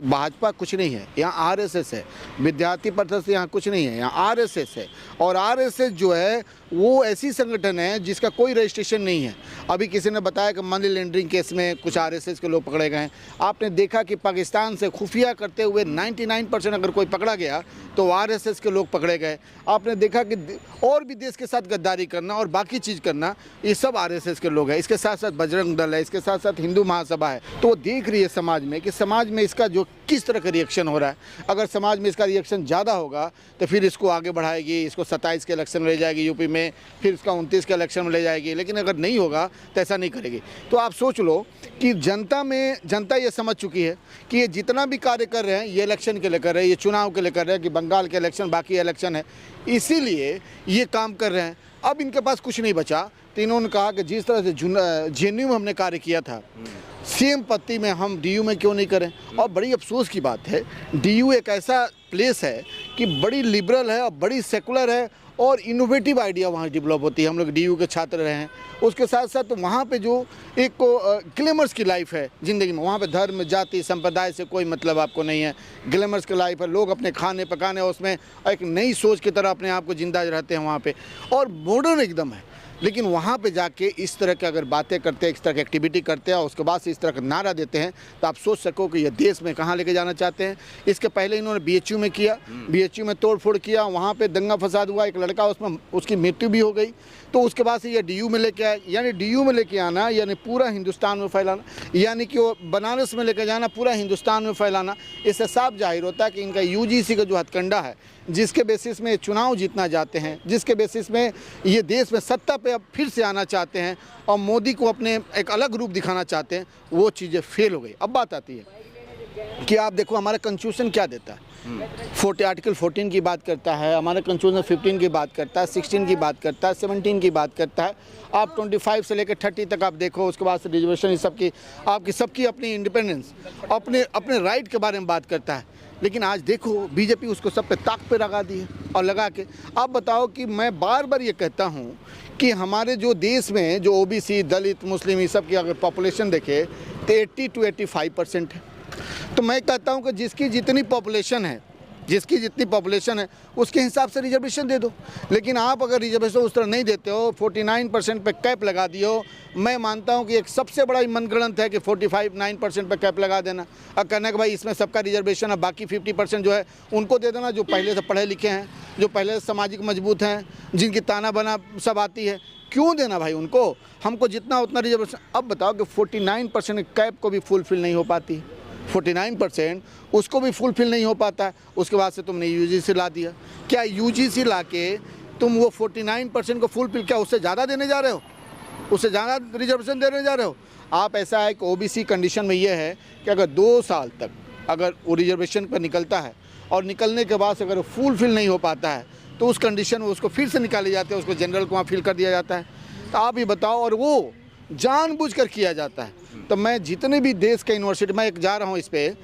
भाजपा कुछ नहीं है, यहाँ आरएसएस है। विद्यार्थी परिषद यहाँ कुछ नहीं है, यहाँ आरएसएस है। और आरएसएस जो है वो ऐसी संगठन है जिसका कोई रजिस्ट्रेशन नहीं है। अभी किसी ने बताया कि मनी लॉन्ड्रिंग केस में कुछ आरएसएस के लोग पकड़े गए हैं। आपने देखा कि पाकिस्तान से खुफिया करते हुए 99% अगर कोई पकड़ा गया तो आरएसएस के लोग पकड़े गए। आपने देखा कि और भी देश के साथ गद्दारी करना और बाकी चीज़ करना, ये सब आरएसएस के लोग हैं। इसके साथ साथ बजरंग दल है, इसके साथ साथ हिंदू महासभा है। तो वो देख रही है समाज में कि समाज में इसका जो किस तरह का रिएक्शन हो रहा है। अगर समाज में इसका रिएक्शन ज़्यादा होगा तो फिर इसको आगे बढ़ाएगी, इसको 27 के इलेक्शन में ले जाएगी यूपी में, फिर इसका 29 के इलेक्शन में ले जाएगी। लेकिन अगर नहीं होगा तो ऐसा नहीं करेगी। तो आप सोच लो कि जनता ये समझ चुकी है कि ये जितना भी कार्य कर रहे हैं ये इलेक्शन के लिए कर रहे हैं, ये चुनाव के लिए कर रहे हैं कि बंगाल के इलेक्शन बाकी इलेक्शन है, इसीलिए ये काम कर रहे हैं। अब इनके पास कुछ नहीं बचा तो इन्होंने कहा कि जिस तरह से जेएनयू में हमने कार्य किया था, सेम पत्ती में हम डीयू में क्यों नहीं करें। और बड़ी अफसोस की बात है, डीयू एक ऐसा प्लेस है कि बड़ी लिबरल है और बड़ी सेकुलर है और इनोवेटिव आइडिया वहाँ डेवलप होती है। हम लोग डीयू के छात्र रहे हैं। उसके साथ साथ वहाँ पे जो एक ग्लैमर्स की लाइफ है ज़िंदगी में, वहाँ पे धर्म जाति संप्रदाय से कोई मतलब आपको नहीं है। ग्लैमर्स की लाइफ है, लोग अपने खाने पकाने उसमें एक नई सोच की तरह अपने आप को जिंदा रहते हैं वहाँ पे, और मॉडर्न एकदम है। लेकिन वहाँ पे जाके इस तरह की अगर बातें करते हैं, इस तरह की एक्टिविटी करते हैं और उसके बाद से इस तरह का नारा देते हैं तो आप सोच सको कि ये देश में कहाँ लेके जाना चाहते हैं। इसके पहले इन्होंने बीएचयू में किया, बीएचयू में तोड़फोड़ किया, वहाँ पे दंगा फसाद हुआ, एक लड़का उसमें उसकी मृत्यु भी हो गई। तो उसके बाद से ये डीयू में लेके आए, यानी डीयू में लेके आना यानी पूरा हिंदुस्तान में फैलाना, यानी कि वो बनारस में लेके जाना, पूरा हिंदुस्तान में फैलाना। इससे साफ जाहिर होता है कि इनका यूजीसी का जो हथकंडा है, जिसके बेसिस में चुनाव जीतना चाहते हैं, जिसके बेसिस में ये देश में सत्ता पे अब फिर से आना चाहते हैं और मोदी को अपने एक अलग रूप दिखाना चाहते हैं, वो चीज़ें फेल हो गई। अब बात आती है कि आप देखो हमारा कॉन्स्टिट्यूशन क्या देता है। आर्टिकल 14 की बात करता है, हमारा कॉन्स्टिट्यूशन 15 की बात करता है, 16 की बात करता है, 17 की बात करता है। आप 25 से लेकर 30 तक आप देखो, उसके बाद से रिजर्वेशन, इस सबकी आपकी सबकी अपनी इंडिपेंडेंस, अपने राइट के बारे में बात करता है। लेकिन आज देखो बीजेपी उसको सब पे ताक पे लगा दी है। और लगा के आप बताओ कि मैं बार बार ये कहता हूँ कि हमारे जो देश में जो ओबीसी, दलित, मुस्लिम, ये सब की अगर पॉपुलेशन देखे तो 80 to 85% है। तो मैं कहता हूं कि जिसकी जितनी पॉपुलेशन है उसके हिसाब से रिजर्वेशन दे दो। लेकिन आप अगर रिजर्वेशन उस तरह नहीं देते हो, 49% पे कैप लगा दियो, मैं मानता हूं कि एक सबसे बड़ा मनगढ़ंत है कि 45-9% पे कैप लगा देना और कहना कि भाई इसमें सबका रिजर्वेशन है, बाकी 50% जो है उनको दे देना, जो पहले से पढ़े लिखे हैं, जो पहले से सामाजिक मजबूत हैं, जिनकी ताना बना सब आती है। क्यों देना भाई उनको? हमको जितना उतना रिजर्वेशन। अब बताओ कि 49% कैप को भी फुलफिल नहीं हो पाती, 49% उसको भी फुलफिल नहीं हो पाता है। उसके बाद से तुमने यूजीसी ला दिया। क्या यूजीसी ला के तुम वो 49% को फुलफिल, क्या उससे ज़्यादा देने जा रहे हो? उससे ज़्यादा रिजर्वेशन देने जा रहे हो आप? ऐसा है कि ओबीसी कंडीशन में ये है कि अगर 2 साल तक अगर वो रिजर्वेशन पर निकलता है और निकलने के बाद से अगर फुलफिल नहीं हो पाता है तो उस कंडीशन में उसको फिर से निकाले जाते हैं, उसको जनरल को वहाँ फिल कर दिया जाता है। तो आप ही बताओ, और वो जानबूझकर किया जाता है। तो मैं जितने भी देश के यूनिवर्सिटी, मैं एक जा रहा हूँ इस पे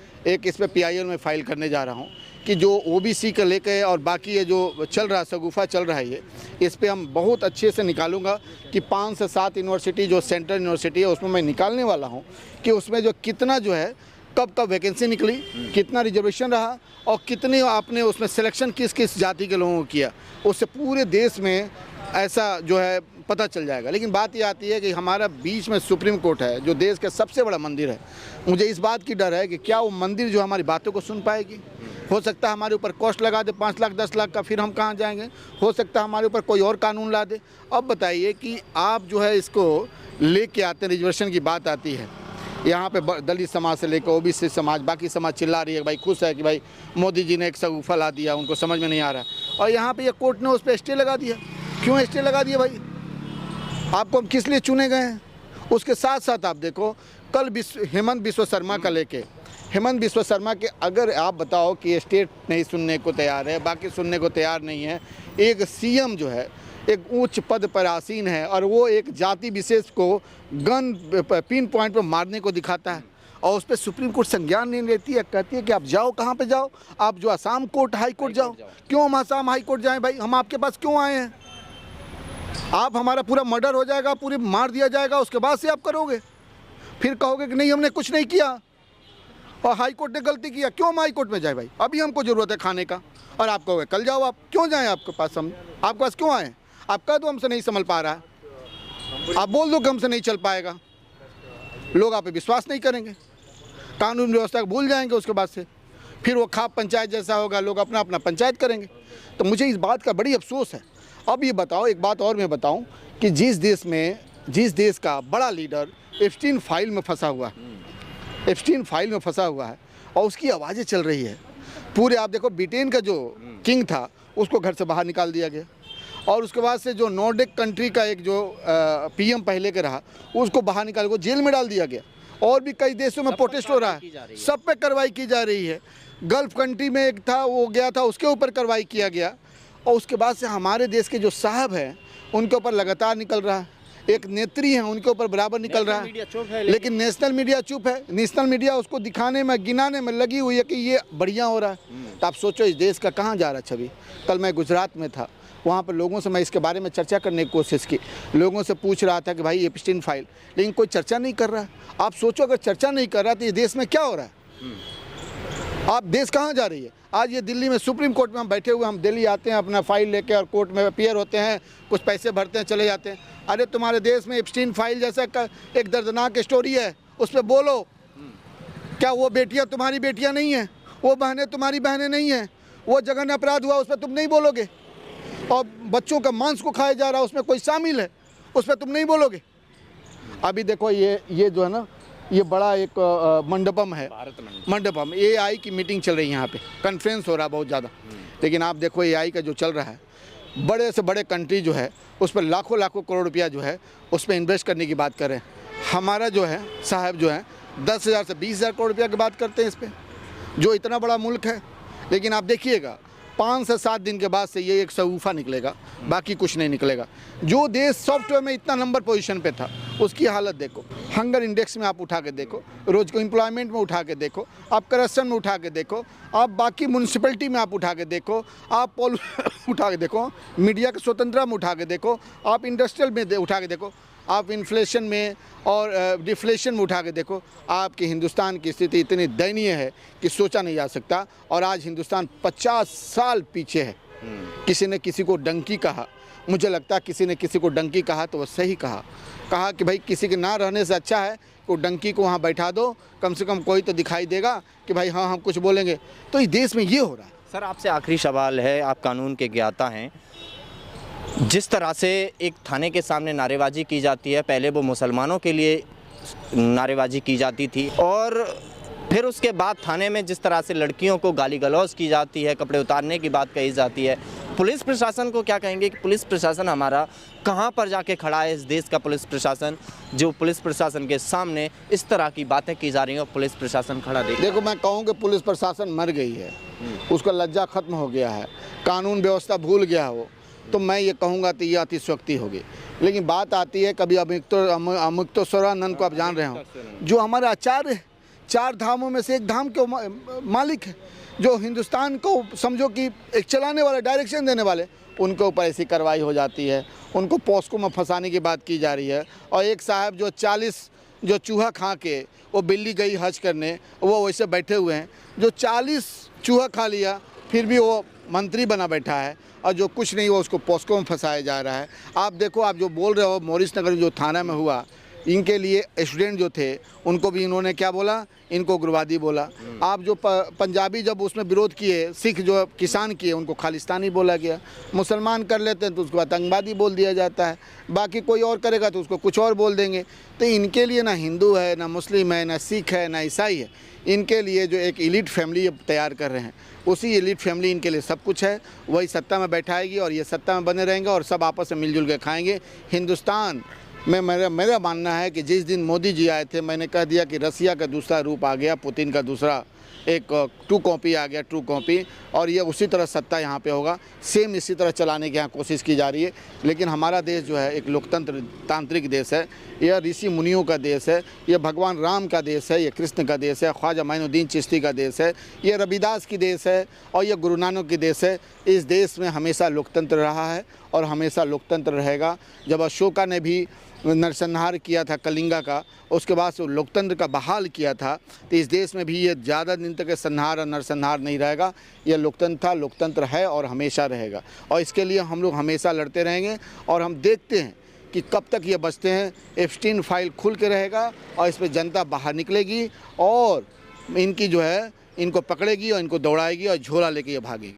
PIL में फाइल करने जा रहा हूँ कि जो ओबीसी का लेके और बाकी ये जो चल रहा है, शगुफा चल रहा है, ये इस पे हम बहुत अच्छे से निकालूंगा कि 5 से 7 यूनिवर्सिटी जो सेंट्रल यूनिवर्सिटी है उसमें मैं निकालने वाला हूँ कि उसमें जो कितना जो है कब वैकेंसी निकली, कितना रिजर्वेशन रहा और कितने आपने उसमें सिलेक्शन किस किस जाति के लोगों को किया, उससे पूरे देश में ऐसा जो है पता चल जाएगा। लेकिन बात ये आती है कि हमारा बीच में सुप्रीम कोर्ट है जो देश का सबसे बड़ा मंदिर है। मुझे इस बात की डर है कि क्या वो मंदिर जो हमारी बातों को सुन पाएगी। हो सकता है हमारे ऊपर कॉस्ट लगा दे 5 लाख 10 लाख का, फिर हम कहाँ जाएंगे। हो सकता है हमारे ऊपर कोई और कानून ला दे। अब बताइए कि आप जो है इसको लेके आते हैं, रिजर्वेशन की बात आती है, यहाँ पे दलित समाज से लेकर ओबीसी समाज, बाकी समाज चिल्ला रही है भाई, खुश है कि भाई मोदी जी ने एक शगुफा ला दिया, उनको समझ में नहीं आ रहा। और यहाँ पे ये कोर्ट ने उस पर स्टे लगा दिया। क्यों स्टे लगा दिया भाई? आपको हम किस लिए चुने गए हैं? उसके साथ साथ आप देखो कल हेमंत बिस्वा शर्मा का लेके, हेमंत बिस्वा शर्मा के अगर आप बताओ कि स्टेट नहीं सुनने को तैयार है, बाकी सुनने को तैयार नहीं है। एक सीएम जो है एक उच्च पद पर आसीन है और वो एक जाति विशेष को गन पिन पॉइंट पर मारने को दिखाता है और उस पर सुप्रीम कोर्ट संज्ञान नहीं लेती है। कहती है कि आप जाओ, कहाँ पे जाओ? आप जो असम कोर्ट, हाई कोर्ट जाओ। क्यों हम असम हाई कोर्ट जाएं भाई? हम आपके पास क्यों आए हैं? आप हमारा पूरा मर्डर हो जाएगा, पूरी मार दिया जाएगा, उसके बाद से आप करोगे, फिर कहोगे कि नहीं हमने कुछ नहीं किया। और हाई कोर्ट ने गलती किया, क्यों हम हाई कोर्ट में जाए भाई? अभी हमको ज़रूरत है खाने का और आप कहोगे कल जाओ, आप क्यों जाएँ? आपके पास हम आपके पास क्यों आए? आपका तो हमसे नहीं संभल पा रहा है, आप बोल दो कि हमसे नहीं चल पाएगा, लोग आप पे विश्वास नहीं करेंगे, कानून व्यवस्था को भूल जाएंगे, उसके बाद से फिर वो खाप पंचायत जैसा होगा, लोग अपना अपना पंचायत करेंगे। तो मुझे इस बात का बड़ी अफसोस है। अब ये बताओ, एक बात और मैं बताऊं कि जिस देश का बड़ा लीडर एप्स्टीन फाइल में फंसा हुआ है और उसकी आवाज़ें चल रही है पूरे, आप देखो ब्रिटेन का जो किंग था उसको घर से बाहर निकाल दिया गया, और उसके बाद से जो नॉर्डिक कंट्री का एक जो पीएम पहले के रहा उसको बाहर निकाल के जेल में डाल दिया गया, और भी कई देशों में प्रोटेस्ट हो रहा है, सब पे कार्रवाई की जा रही है। गल्फ कंट्री में एक था, वो गया था, उसके ऊपर कार्रवाई किया गया, और उसके बाद से हमारे देश के जो साहब हैं उनके ऊपर लगातार निकल रहा है, एक नेत्री हैं उनके ऊपर बराबर निकल रहा है, लेकिन नेशनल मीडिया चुप है। नेशनल मीडिया उसको दिखाने में, गिनाने में लगी हुई है कि ये बढ़िया हो रहा है। तो आप सोचो इस देश का कहाँ जा रहा है छवि। कल मैं गुजरात में था, वहाँ पर लोगों से मैं इसके बारे में चर्चा करने की कोशिश की, लोगों से पूछ रहा था कि भाई एप्स्टीन फाइल, लेकिन कोई चर्चा नहीं कर रहा है। आप सोचो अगर चर्चा नहीं कर रहा तो ये देश में क्या हो रहा है? आप देश कहाँ जा रही है? आज ये दिल्ली में सुप्रीम कोर्ट में हम बैठे हुए, हम दिल्ली आते हैं अपना फाइल लेके और कोर्ट में अपीयर होते हैं, कुछ पैसे भरते हैं, चले जाते हैं। अरे तुम्हारे देश में एप्स्टीन फाइल जैसा एक दर्दनाक स्टोरी है, उस पर बोलो। क्या वो बेटियां तुम्हारी बेटियां नहीं हैं? वो बहनें तुम्हारी बहनें नहीं हैं? वो जघन्य अपराध हुआ, उस पर तुम नहीं बोलोगे? और बच्चों का मांस को खाया जा रहा है, उसमें कोई शामिल है, उस पर तुम नहीं बोलोगे? अभी देखो ये जो है ना, ये बड़ा एक मंडपम है, मंडपम AI की मीटिंग चल रही है, यहाँ पे कॉन्फ्रेंस हो रहा है बहुत ज़्यादा। लेकिन आप देखो AI का जो चल रहा है, बड़े से बड़े कंट्री जो है उस पर लाखों लाखों करोड़ रुपया जो है उस पर इन्वेस्ट करने की बात कर रहे हैं। हमारा जो है साहब जो है 10,000 से 20,000 करोड़ रुपया की बात करते हैं इस पर, जो इतना बड़ा मुल्क है। लेकिन आप देखिएगा 5 से 7 दिन के बाद से ये एक सऊफा निकलेगा, बाकी कुछ नहीं निकलेगा। जो देश सॉफ्टवेयर में इतना नंबर पोजीशन पे था उसकी हालत देखो, हंगर इंडेक्स में आप उठा के देखो, रोज को एम्प्लॉयमेंट में उठा के देखो, आप करप्शन में उठा के देखो, आप बाकी म्यूनसिपैलिटी में आप उठा के देखो, आप उठा के देखो, मीडिया के स्वतंत्रता में उठा के देखो, आप इंडस्ट्रियल में उठा के देखो, आप इन्फ्लेशन में और डिफ्लेशन में उठा के देखो। आपके हिंदुस्तान की स्थिति इतनी दयनीय है कि सोचा नहीं जा सकता। और आज हिंदुस्तान 50 साल पीछे है। किसी ने किसी को डंकी कहा, मुझे लगता है किसी ने किसी को डंकी कहा तो वो सही कहा कि भाई किसी के ना रहने से अच्छा है कि डंकी को वहाँ बैठा दो, कम से कम कोई तो दिखाई देगा कि भाई हाँ हम कुछ बोलेंगे। तो इस देश में ये हो रहा है। सर आपसे आखिरी सवाल है, आप कानून के ज्ञाता हैं, जिस तरह से एक थाने के सामने नारेबाजी की जाती है, पहले वो मुसलमानों के लिए नारेबाजी की जाती थी और फिर उसके बाद थाने में जिस तरह से लड़कियों को गाली गलौज की जाती है, कपड़े उतारने की बात कही जाती है, पुलिस प्रशासन को क्या कहेंगे कि पुलिस प्रशासन हमारा कहाँ पर जाके खड़ा है? इस देश का पुलिस प्रशासन, जो पुलिस प्रशासन के सामने इस तरह की बातें की जा रही हैं और पुलिस प्रशासन खड़ा देखो मैं कहूँ कि पुलिस प्रशासन मर गई है, उसका लज्जा खत्म हो गया है, कानून व्यवस्था भूल गया हो, तो मैं ये कहूँगा तो ये अतिशयोक्ति होगी। लेकिन बात आती है कभी अमुक्तेश्वरानंद को आप जान रहे हो, जो हमारा आचार्य 4 धामों में से एक धाम के मालिक है, जो हिंदुस्तान को समझो कि एक चलाने वाले, डायरेक्शन देने वाले, उनके ऊपर ऐसी कार्रवाई हो जाती है, उनको पॉस्को में फंसाने की बात की जा रही है। और एक साहब जो 40 जो चूहा खा के वो बिल्ली गई हज करने, वो वैसे बैठे हुए हैं, जो 40 चूहा खा लिया फिर भी वो मंत्री बना बैठा है, और जो कुछ नहीं वो उसको पॉस्को में फंसाया जा रहा है। आप देखो, आप जो बोल रहे हो मोरिस नगर जो थाना में हुआ, इनके लिए स्टूडेंट जो थे उनको भी इन्होंने क्या बोला, इनको उग्रवादी बोला। आप जो पंजाबी जब उसमें विरोध किए, सिख जो किसान किए उनको खालिस्तानी बोला गया, मुसलमान कर लेते हैं तो उसको आतंकवादी बोल दिया जाता है, बाकी कोई और करेगा तो उसको कुछ और बोल देंगे। तो इनके लिए ना हिंदू है, ना मुस्लिम है, ना सिख है, ना ईसाई है, इनके लिए जो एक एलिट फैमिली तैयार कर रहे हैं, उसी एलिट फैमिली इनके लिए सब कुछ है, वही सत्ता में बैठाएगी और ये सत्ता में बने रहेंगे और सब आपस में मिलजुल के खाएंगे। हिंदुस्तान में मेरा मानना है कि जिस दिन मोदी जी आए थे, मैंने कह दिया कि रसिया का दूसरा रूप आ गया, पुतिन का दूसरा एक ट्रू कॉपी आ गया, ट्रू कॉपी, और ये उसी तरह सत्ता यहाँ पे होगा, सेम इसी तरह चलाने की यहाँ कोशिश की जा रही है। लेकिन हमारा देश जो है एक लोकतंत्र तांत्रिक देश है, यह ऋषि मुनियों का देश है, यह भगवान राम का देश है, यह कृष्ण का देश है, ख्वाजा माइनुद्दीन चिश्ती का देश है, यह रविदास की देश है और यह गुरु नानक की देश है। इस देश में हमेशा लोकतंत्र रहा है और हमेशा लोकतंत्र रहेगा। जब अशोका ने भी नरसंहार किया था कलिंगा का, उसके बाद से लोकतंत्र का बहाल किया था, तो इस देश में भी ये ज़्यादा दिन तक संहार और नरसंहार नहीं रहेगा। यह लोकतंत्र था, लोकतंत्र है और हमेशा रहेगा, और इसके लिए हम लोग हमेशा लड़ते रहेंगे। और हम देखते हैं कि कब तक ये बचते हैं। एप्स्टीन फाइल खुल के रहेगा और इस पर जनता बाहर निकलेगी और इनकी जो है इनको पकड़ेगी और इनको दौड़ाएगी और झोला लेके ये भागेगी।